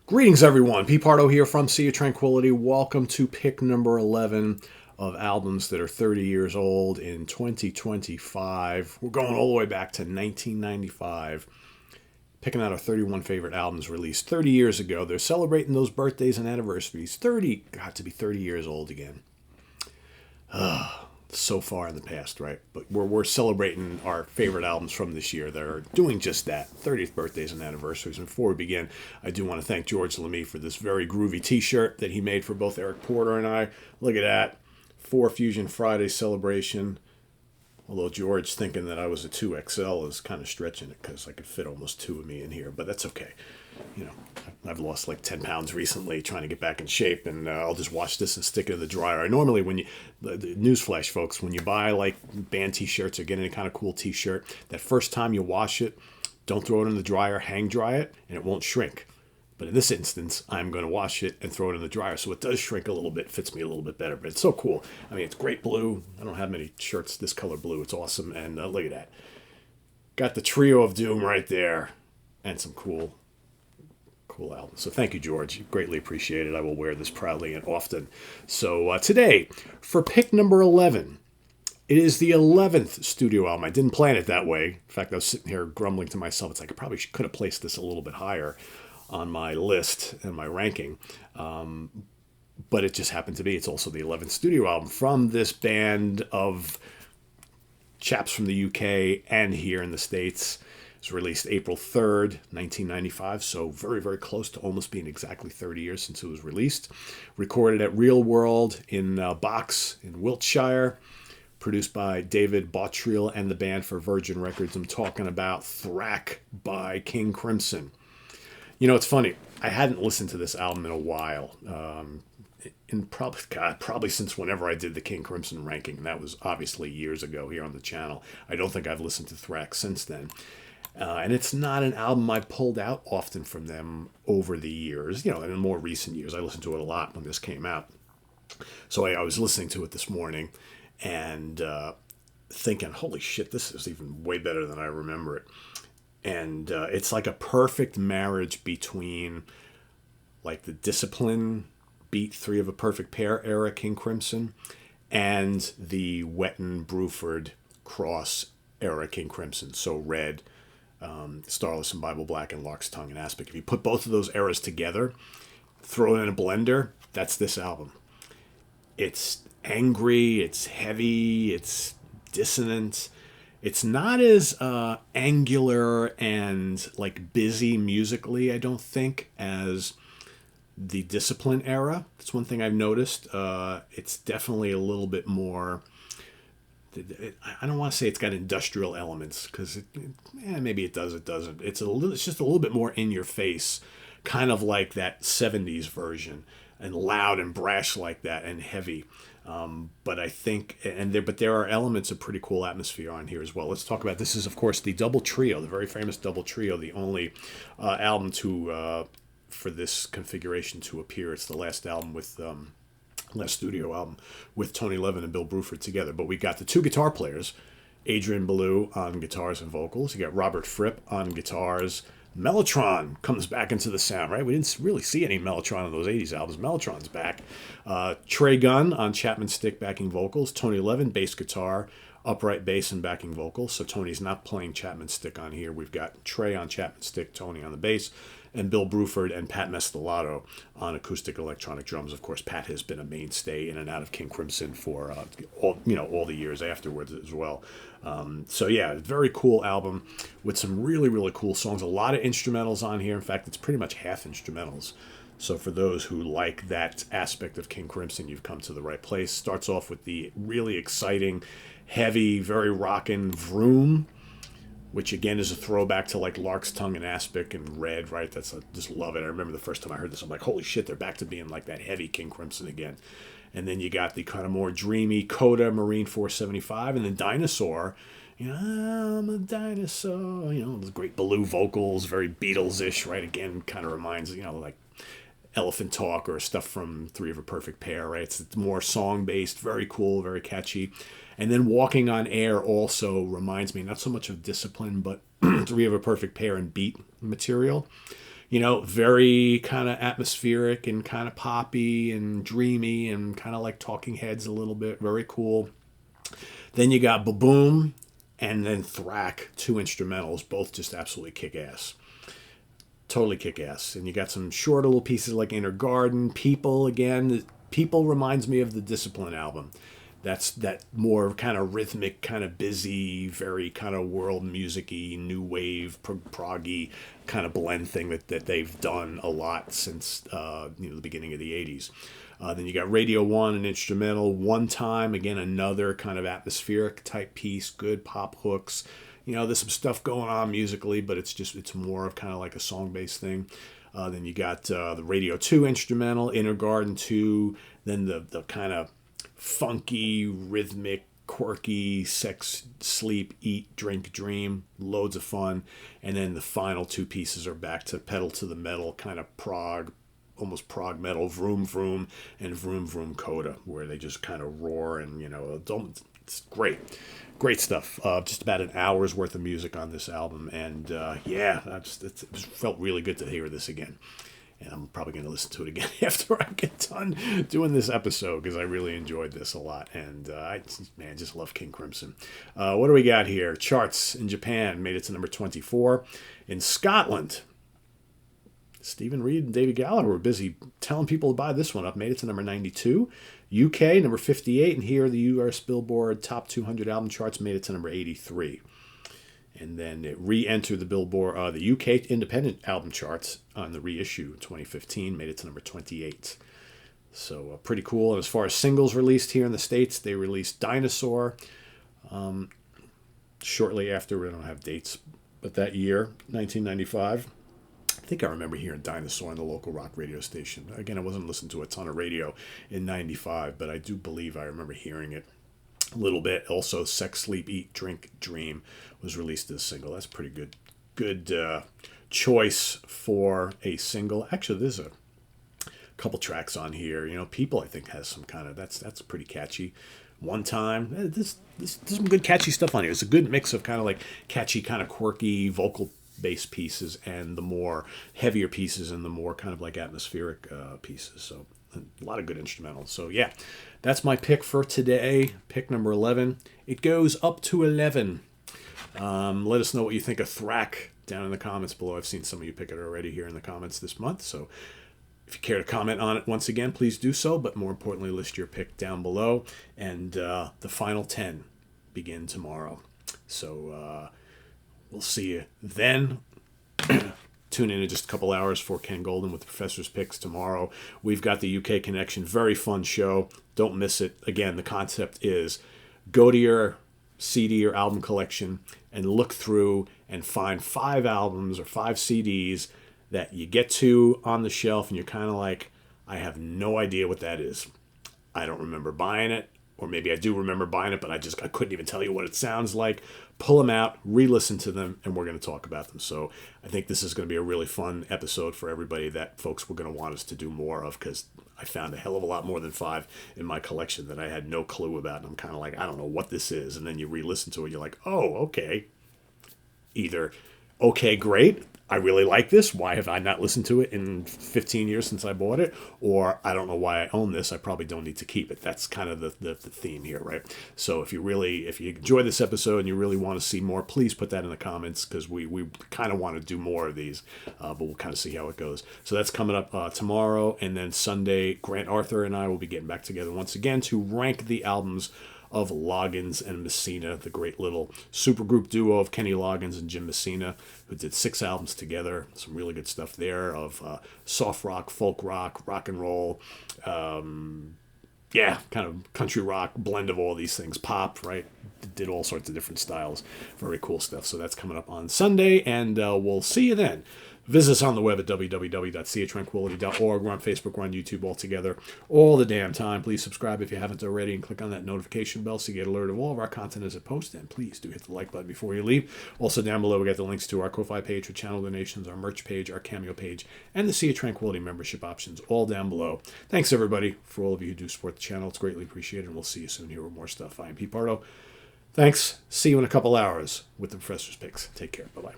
Greetings, everyone. Pete Pardo here from Sea of Tranquility. Welcome to pick number 11 of albums that are 30 years old in 2025. We're going all the way back to 1995, picking out our 31 favorite albums released 30 years ago. They're celebrating those birthdays and anniversaries. 30, got to be 30 years old again. So far in the past, right? But we're celebrating our favorite albums from this year that are doing just that, 30th birthdays and anniversaries. And before we begin, I do want to thank George Lamy for this very groovy t-shirt that he made for both Eric Porter and I. Look at that. 4 Fusion Friday celebration. Although George thinking that I was a 2XL is kind of stretching it because I could fit almost 2 of me in here, but that's okay. You know, I've lost like 10 pounds recently trying to get back in shape, and I'll just wash this and stick it in the dryer. I normally, the newsflash, folks, when you buy like band t-shirts or get any kind of cool t-shirt, that first time you wash it, don't throw it in the dryer, hang dry it, and it won't shrink. But in this instance, I'm going to wash it and throw it in the dryer, so it does shrink a little bit, fits me a little bit better. But it's so cool. I mean, it's great blue. I don't have many shirts this color blue. It's awesome, and look at that. Got the trio of doom right there, and some cool album. So thank you, George. Greatly appreciate it. I will wear this proudly and often. So today, for pick number 11, it is the 11th studio album. I didn't plan it that way. In fact, I was sitting here grumbling to myself. It's like I probably could have placed this a little bit higher on my list and my ranking. But it just happened to be. It's also the 11th studio album from this band of chaps from the UK and here in the States. It was released April 3rd, 1995, so very, very close to almost being exactly 30 years since it was released. Recorded at Real World in Box in Wiltshire. Produced by David Bottrill and the band for Virgin Records. I'm talking about Thrack by King Crimson. You know, it's funny. I hadn't listened to this album in a while. Probably since whenever I did the King Crimson ranking. And that was obviously years ago here on the channel. I don't think I've listened to Thrack since then. And it's not an album I pulled out often from them over the years. You know, in the more recent years, I listened to it a lot when this came out. So I was listening to it this morning and thinking, holy shit, this is even way better than I remember it. And it's like a perfect marriage between like the Discipline, Beat 3 of a Perfect Pair era King Crimson and the Wetton Bruford Cross era King Crimson. So Red, Starless and Bible Black, and Lark's Tongue and Aspic. If you put both of those eras together, throw it in a blender, that's this album. It's angry, it's heavy, it's dissonant. It's not as angular and like busy musically, I don't think, as the Discipline era. That's one thing I've noticed. It's definitely a little bit more. I don't want to say it's got industrial elements because maybe it does. It doesn't. It's just a little bit more in your face, kind of like that '70s version, and loud and brash like that, and heavy. But I think, but there are elements of pretty cool atmosphere on here as well. Let's talk about this. Is of course the double trio, the very famous double trio, the only album to for this configuration to appear. It's the last album with. Last studio album with Tony Levin and Bill Bruford together. But we got the 2 guitar players, Adrian Belew on guitars and vocals. You got Robert Fripp on guitars. Mellotron comes back into the sound, right? We didn't really see any Mellotron on those 80s albums. Mellotron's back. Trey Gunn on Chapman Stick backing vocals. Tony Levin, bass guitar, upright bass and backing vocals. So Tony's not playing Chapman Stick on here. We've got Trey on Chapman Stick, Tony on the bass, and Bill Bruford and Pat Mescalato on acoustic electronic drums. Of course, Pat has been a mainstay in and out of King Crimson for all the years afterwards as well. So yeah, very cool album with some really, really cool songs. A lot of instrumentals on here. In fact, it's pretty much half instrumentals. So for those who like that aspect of King Crimson, you've come to the right place. Starts off with the really exciting, heavy, very rockin' Vroom, which again is a throwback to like Lark's Tongue and Aspic and Red, right? I just love it. I remember the first time I heard this, I'm like, holy shit, they're back to being like that heavy King Crimson again. And then you got the kind of more dreamy Coda Marine 475, and then Dinosaur. You know, I'm a dinosaur. You know, the great Belew vocals, very Beatles-ish, right? Again, kind of reminds, like Elephant Talk or stuff from 3 of a Perfect Pair, right? It's more song-based, very cool, very catchy. And then Walking on Air also reminds me, not so much of Discipline, but 3 of a Perfect Pair and Beat material. very kind of atmospheric and kind of poppy and dreamy and kind of like Talking Heads a little bit. Very cool. Then you got Boom and then Thrack, 2 instrumentals, both just absolutely kick-ass. Totally kick-ass. And you got some shorter little pieces like Inner Garden, People, again. People reminds me of the Discipline album. That's that more kind of rhythmic, kind of busy, very kind of world music-y, new wave, proggy kind of blend thing that they've done a lot since the beginning of the 80s. Then you got Radio 1, an instrumental. One Time, again, another kind of atmospheric type piece, good pop hooks. There's some stuff going on musically, but it's more of kind of like a song-based thing. Then you got the Radio 2 instrumental, Inner Garden 2, then the kind of funky, rhythmic, quirky, sex, sleep, eat, drink, dream, loads of fun. And then the final 2 pieces are back to pedal to the metal, kind of almost prog metal, Vroom Vroom and Vroom Vroom Coda, where they just kind of roar and, it's great. Great stuff. Just about an hour's worth of music on this album. And it felt really good to hear this again. And I'm probably going to listen to it again after I get done doing this episode because I really enjoyed this a lot. And I just love King Crimson. What do we got here? Charts in Japan made it to number 24. In Scotland, Stephen Reed and David Gallagher were busy telling people to buy this one up. Made it to number 92. UK, number 58. And here, the US Billboard Top 200 album charts made it to number 83. And then it re-entered the Billboard, the UK independent album charts on the reissue 2015, made it to number 28. So pretty cool. And as far as singles released here in the States, they released Dinosaur shortly after, we don't have dates, but that year, 1995. I think I remember hearing Dinosaur on the local rock radio station. Again, I wasn't listening to a ton of radio in 95, but I do believe I remember hearing it a little bit. Also, Sex, Sleep, Eat, Drink, Dream was released as a single. That's pretty good choice for a single. Actually, there's a couple tracks on here. People, I think, has some kind of, that's pretty catchy. One Time, there's some good catchy stuff on here. It's a good mix of kind of like catchy, kind of quirky vocal bass pieces and the more heavier pieces and the more kind of like atmospheric pieces. So a lot of good instrumentals. So yeah, that's my pick for today. Pick number 11. It goes up to 11. Let us know what you think of Thrack down in the comments below. I've seen some of you pick it already here in the comments this month. So if you care to comment on it once again, please do so. But more importantly, list your pick down below. And the final 10 begin tomorrow. So we'll see you then. Tune in just a couple hours for Ken Golden with the Professor's Picks tomorrow. We've got the UK Connection. Very fun show. Don't miss it. Again, the concept is go to your CD or album collection and look through and find 5 albums or 5 CDs that you get to on the shelf and you're kind of like, I have no idea what that is. I don't remember buying it. Or maybe I do remember buying it, but I couldn't even tell you what it sounds like. Pull them out, re-listen to them, and we're going to talk about them. So I think this is going to be a really fun episode for everybody that folks were going to want us to do more of, because I found a hell of a lot more than 5 in my collection that I had no clue about. And I'm kind of like, I don't know what this is. And then you re-listen to it, you're like, oh, okay. Either, okay, great, I really like this. Why have I not listened to it in 15 years since I bought it? Or I don't know why I own this. I probably don't need to keep it. That's kind of the theme here, right? So if you enjoy this episode and you really want to see more, please put that in the comments, because we kind of want to do more of these, but we'll kind of see how it goes. So that's coming up tomorrow. And then Sunday, Grant Arthur and I will be getting back together once again to rank the albums of Loggins and Messina, the great little supergroup duo of Kenny Loggins and Jim Messina, who did 6 albums together. Some really good stuff there of soft rock, folk rock, rock and roll, kind of country rock, blend of all these things, pop, right? Did all sorts of different styles. Very cool stuff. So that's coming up on Sunday, and we'll see you then. Visit us on the web at www.seatranquility.org. We're on Facebook, we're on YouTube all together all the damn time. Please subscribe if you haven't already and click on that notification bell so you get alerted of all of our content as it posts. And please do hit the like button before you leave. Also down below we got the links to our Ko-Fi page for channel donations, our merch page, our Cameo page, and the Sea of Tranquility membership options all down below. Thanks everybody for all of you who do support the channel. It's greatly appreciated, and we'll see you soon here with more stuff. I am Pete Pardo. Thanks. See you in a couple hours with the Professor's Picks. Take care. Bye-bye.